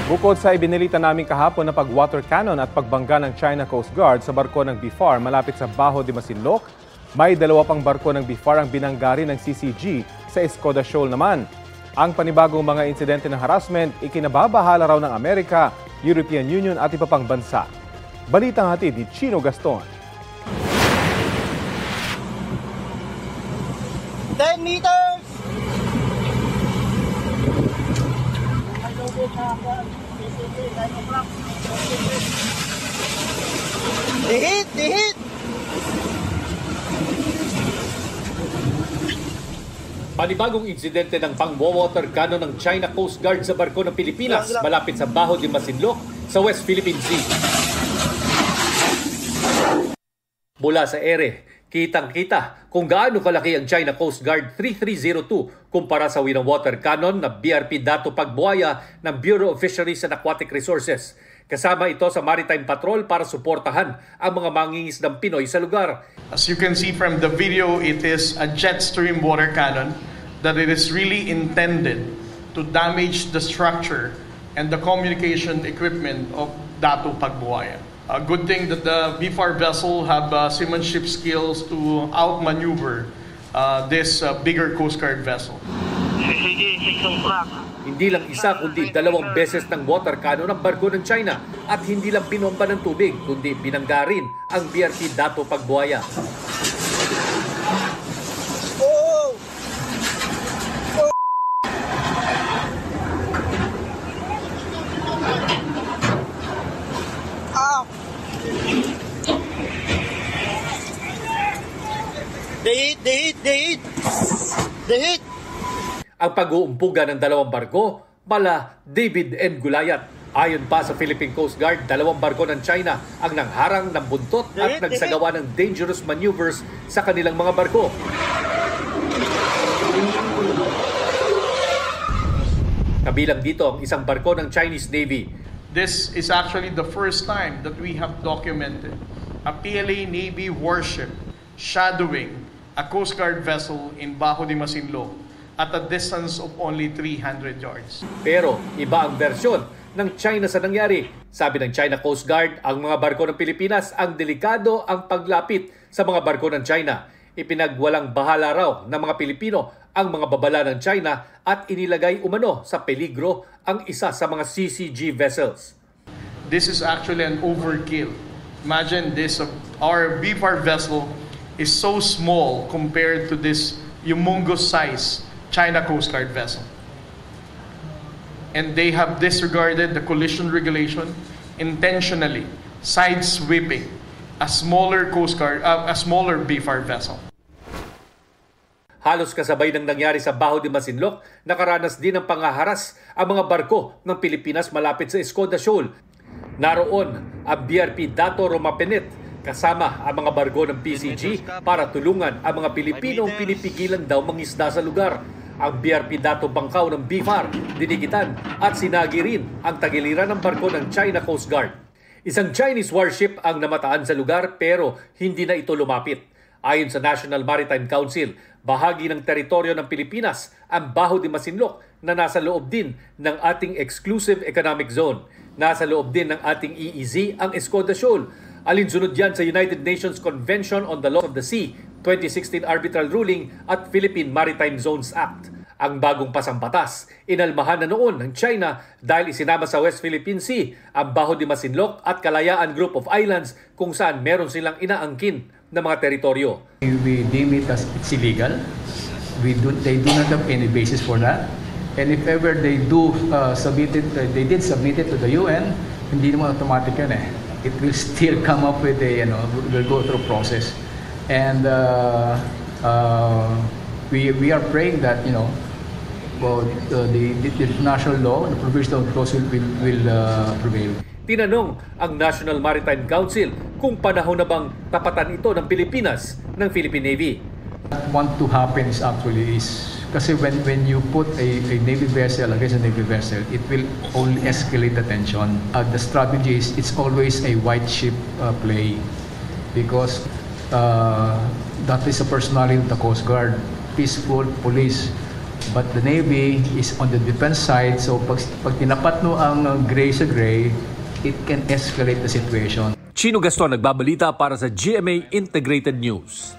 Bukod sa ibinilita namin kahapon na pag-water cannon at pagbangga ng China Coast Guard sa barko ng BFAR malapit sa Bajo de Masinloc, may dalawa pang barko ng BFAR ang binangga rin ng CCG sa Escoda Shoal naman. Ang panibagong mga insidente ng harassment ikinababahala raw ng Amerika, European Union at iba pang bansa. Balitang hatid ni Chino Gaston. 10 meters! Dihit! Panibagong insidente ng pang-water cannon ng China Coast Guard sa barko ng Pilipinas malapit sa Bajo de Masinloc sa West Philippine Sea. Mula sa ere, kitang-kita kung gaano kalaki ang China Coast Guard 3302 kumpara sa winang water cannon na BRP Dato Pagbuaya ng Bureau of Fisheries and Aquatic Resources. Kasama ito sa Maritime Patrol para suportahan ang mga mangingisdang Pinoy sa lugar. As you can see from the video, it is a jet stream water cannon that it is really intended to damage the structure and the communication equipment of Dato Pagbuaya. A good thing that the BFAR vessel have seamanship skills to outmaneuver this bigger Coast Guard vessel. Hindi lang isa kundi dalawang beses ng water cannon ang barko ng China at hindi lang binomba ng tubig kundi binangga rin ang BRP Dato Pagbuaya. Dihit! Ang pag-uumpuga ng dalawang barko, mala David and Gulayat. Ayon pa sa Philippine Coast Guard, dalawang barko ng China ang nangharang ng buntot at nagsagawa ng dangerous maneuvers sa kanilang mga barko. Kabilang dito ang isang barko ng Chinese Navy. This is actually the first time that we have documented a PLA Navy warship shadowing a Coast Guard vessel in Bajo de Masinloc at a distance of only 300 yards. Pero iba ang versyon ng China sa nangyari. Sabi ng China Coast Guard, ang mga barko ng Pilipinas ang delikado ang paglapit sa mga barko ng China. Ipinagwalang bahala raw ng mga Pilipino ang mga babala ng China at inilagay umano sa peligro ang isa sa mga CCG vessels. This is actually an overkill. Imagine this, our BFAR vessel is so small compared to this humongous size China Coast Guard vessel. And they have disregarded the collision regulation intentionally, side-sweeping a smaller Coast Guard, a smaller BFAR vessel. Halos kasabay ng nangyari sa Bajo de Masinloc, nakaranas din ng pangaharas ang mga barko ng Pilipinas malapit sa Escoda Shoal. Naroon ang BRP Dato Romapenet kasama ang mga barko ng PCG para tulungan ang mga Pilipinong pinipigilan daw mangisda sa lugar. Ang BRP Dato Bangkaw ng BFAR, dinigitan at sinagi rin ang tagiliran ng barko ng China Coast Guard. Isang Chinese warship ang namataan sa lugar pero hindi na ito lumapit. Ayon sa National Maritime Council, bahagi ng teritoryo ng Pilipinas ang Bajo de Masinloc na nasa loob din ng ating Exclusive Economic Zone. Nasa loob din ng ating EEZ ang Escoda Shoal. Alinsunod yan sa United Nations Convention on the Laws of the Sea, 2016 Arbitral Ruling at Philippine Maritime Zones Act. Ang bagong pasang batas, inalmahan na noon ng China dahil isinama sa West Philippine Sea ang Bajo de Masinloc at Kalayaan Group of Islands kung saan meron silang inaangkin na mga teritoryo. We deem it as it's illegal. They do not have any basis for that. And if ever they do submit it, they did submit it to the UN, hindi naman automatic yan eh. It will still come up with a, will go through process. And we are praying that, the international law, the provisional clause will prevail. Tinanong ang National Maritime Council kung panahon na bang tapatan ito ng Pilipinas ng Philippine Navy. What to happen is actually kasi when you put a Navy vessel against a Navy vessel, it will only escalate the tension. The strategy is it's always a white ship play because that is a personality of the Coast Guard, peaceful police. But the Navy is on the defense side, so pag tinapat mo ang gray sa gray, it can escalate the situation. Chino Gaston nagbabalita para sa GMA Integrated News.